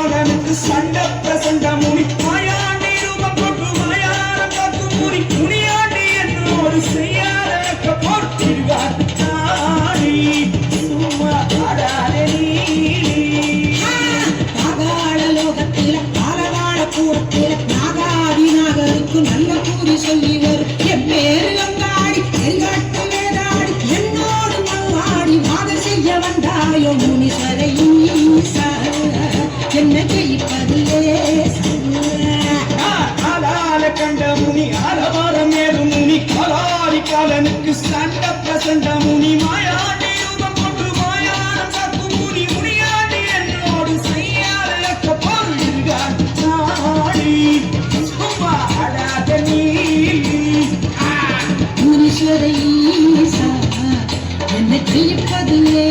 காலனுக்கு சண்ட பிரசண்ட முனி மாயாண்டி ரூபம் கொண்டு மாயாரம் காக்கும் முனி முனியாண்டி என்று ஒரு செய்யாத பொறுத்திருவாடி சும்மா ஆடாதே பாதாள லோகத்தில பாலவாழ கூடத்தில நாகாதி நாகருக்கு நல்ல கூறி சொல்லி வரும் என் பேரு அங்காடி எங்காட்டு வேதாடி என்னோடு மல்லாடி வாத செய்ய வந்தாயோ முனீஸ்வர ஈசா என்ன ஜெயிப்பதிலே காலால கண்ட முனி ஆலவார மேரு முனி காலாடி காலனுக்கு சண்ட பிரசண்ட முனி மாயாண்டி ரூபம் கொண்டு மாயாரம் காக்கும் முனி முனியாண்டி என்னோடு செய்யாத பொருள்காடி சும்மா ஆடாத நீ முனீஸ்வர ஈசா என்ன ஜெயிப்பதிலே